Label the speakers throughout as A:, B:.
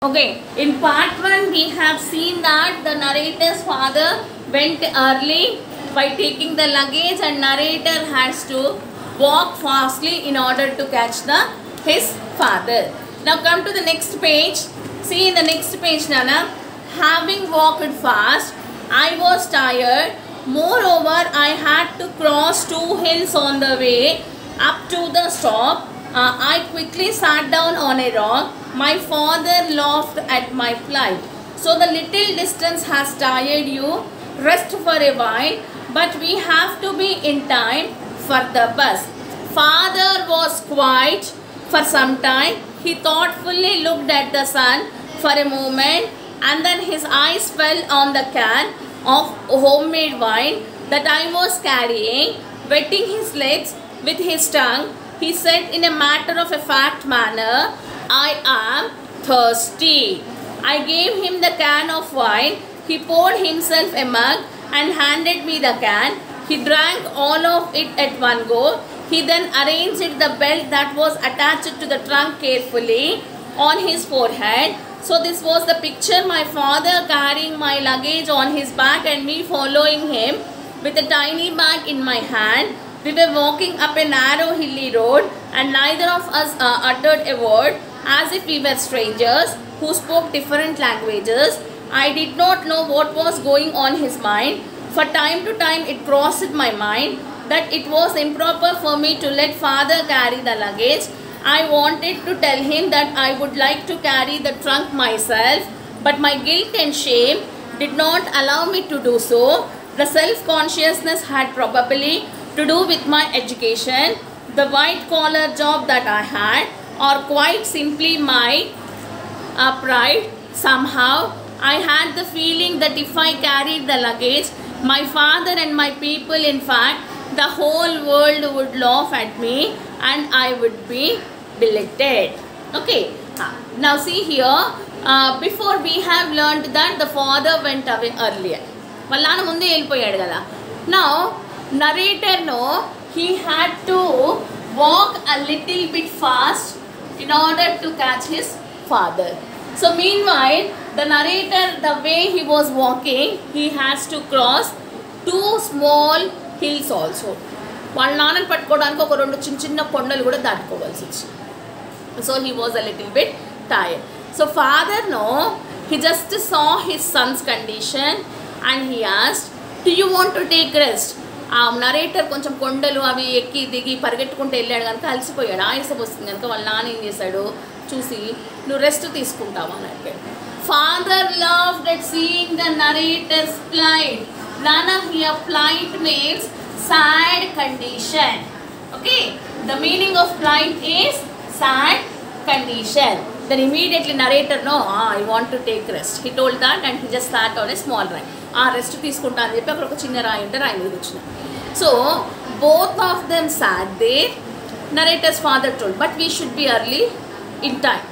A: Okay, in part 1 we have seen that the narrator's father went early by taking the luggage and narrator has to walk fastly in order to catch his father. Now come to the next page. See in the next page, Nana. Having walked fast, I was tired. Moreover, I had to cross 2 hills on the way up to the stop. I quickly sat down on a rock. My father laughed at my plight. So the little distance has tired you. Rest for a while, but we have to be in time for the bus. Father was quiet for some time. He thoughtfully looked at the sun for a moment, and then his eyes fell on the can of homemade wine that I was carrying. Wetting his lips with his tongue, he said in a matter-of-fact manner, I am thirsty. I gave him the can of wine. He poured himself a mug and handed me the can. He drank all of it at one go. He then arranged the belt that was attached to the trunk carefully on his forehead. So this was the picture, my father carrying my luggage on his back and me following him with a tiny bag in my hand. We were walking up a narrow hilly road and neither of us uttered a word, as if we were strangers who spoke different languages. I did not know what was going on his mind. For time to time it crossed my mind that it was improper for me to let father carry the luggage. I wanted to tell him that I would like to carry the trunk myself, but my guilt and shame did not allow me to do so. The self-consciousness had probably to do with my education, the white-collar job that I had, or quite simply my pride. Somehow, I had the feeling that if I carried the luggage, my father and my people, in fact, the whole world would laugh at me and I would be belated. Okay, now see here, before we have learned that the father went away earlier. Now, narrator he had to walk a little bit fast in order to catch his father. So meanwhile, the narrator, the way he was walking, he has to cross 2 small hills also. So he was a little bit tired. So father he just saw his son's condition and he asked, do you want to take rest? Narrator కొంచెం కొండలు అవి ఎక్కి దిగి పరిగెట్టుకుంటూ వెళ్ళాడు కనుక అలసిపోయాడు, ఆయాసం వస్తుంది కనుక వాళ్ళ నాన్న ఏం చేశాడు చూసి నువ్వు రెస్ట్ తీసుకుంటావా అని అడిగాడు. Father loved at seeing the narrator's plight. నాన్న here plight means sad condition. Okay, the meaning of plight is sad condition. Then immediately narrator I want to take rest. He told that and he just sat on a small rock. Rest తీసుకుంటా అని చెప్పి అక్కడ ఒక చిన్న రాయి ఉంటే రాయి మీద కూర్చున్నా. So both of them sat there. Narrator's father told, but we should be early in time.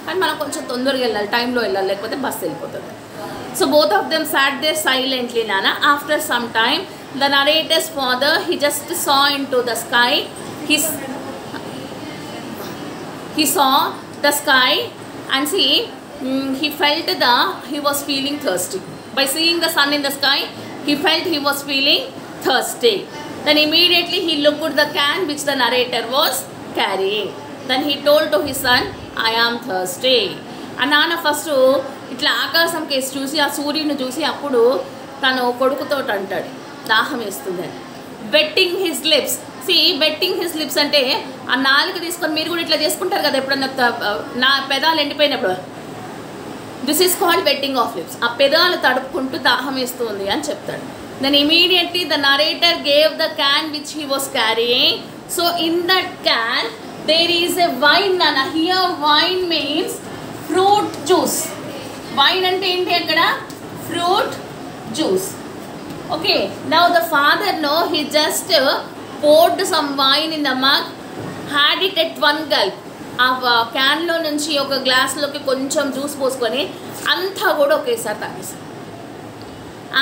A: And మనం కొంచెం తొందరగా వెళ్ళాలి, టైంలో వెళ్ళాలి, లేకపోతే బస్సు వెళ్ళిపోతుంది. So both of them sat there silently, Nana. After some time, the narrator's father, he just saw into the sky. He saw the sky and see, he felt he was feeling thirsty. By seeing the sun in the sky, he felt he was feeling thirsty. Then immediately he looked at the can which the narrator was carrying. Then he told to his son, I am thirsty. And Nana first itla akasam case చూసి ఆ సూర్యుని చూసి అప్పుడు తను కొడుకుతో అంటాడు దాహం వేస్తుందని. Wetting his lips. Wetting his lips అంటే ఆ నాలుగు తీసుకొని మీరు కూడా ఇట్లా చేసుకుంటారు కదా ఎప్పుడన్నా నా పెదాలు ఎండిపోయినప్పుడు. This is called wetting of lips. ఆ పెదాలు తడుపుకుంటూ దాహం వేస్తుంది అని చెప్తాడు. Then immediately the narrator gave the can which he was carrying. So in that can there is a wine. నాన్న here wine means fruit juice. Wine అంటే ఏంటి అక్కడ? Fruit juice. Okay, now the father he just poured some wine in the mug, had it at one gulp. ఆ క్యాన్లో నుంచి ఒక గ్లాస్లోకి కొంచెం juice పోసుకొని అంతా కూడా ఒకేసారి తాగేసాడు.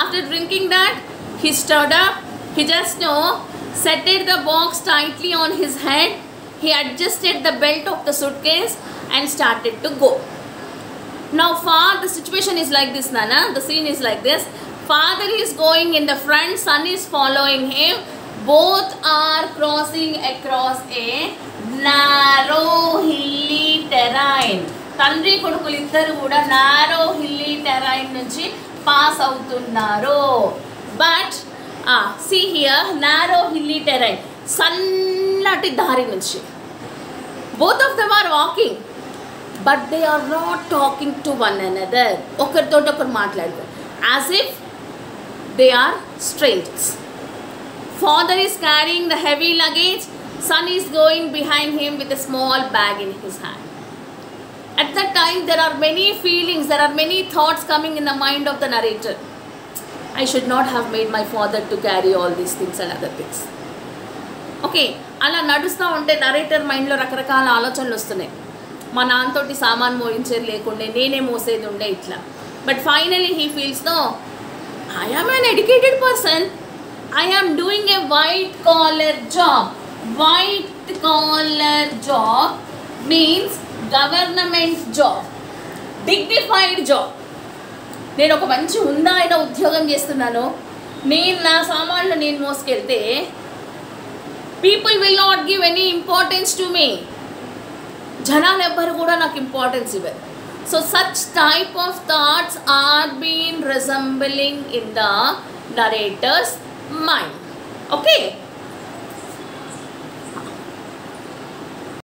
A: After drinking that he stood up. He just settled the box tightly on his head. He adjusted the belt of the suitcase and started to go. Now the situation is like this, Nana. The scene is like this. Father is going in the front, son is following him. Both are crossing across a narrow hilly terrain. Tandri kodukulu iddaru kuda narrow hilly terrain nunchi pass avutunnaru. But see here, narrow hilly terrain, sannati dari nunchi both of them are walking, but they are not talking to one another. Okartoti okaru maatladtaru as if they are strangers. Father is carrying the heavy luggage, son is going behind him with a small bag in his hand. At that time there are many feelings, there are many thoughts coming in the mind of the narrator. I should not have made my father to carry all these things and other things. Okay, అలా నడుస్తూ ఉంటే narrator మైండ్లో రకరకాల ఆలోచనలు వస్తున్నాయి. మా నాన్నతోటి సామాన్ మోయించేది లేకుండే, నేనే మోసేది ఉండే ఇట్లా. But finally he feels no, I am an educated person. I am doing a white collar job. White collar job means government job, dignified job. నేను ఒక మంచి ఉందాయిన ఉద్యోగం చేస్తున్నాను, నేను నా సామాన్లు నేను మోసుకెళ్తే people will not give any importance to me. జనాలు ఎవ్వరు కూడా నాకు ఇంపార్టెన్స్ ఇవ్వరు. So such type of thoughts are being resembling in the narrator's mind. Okay.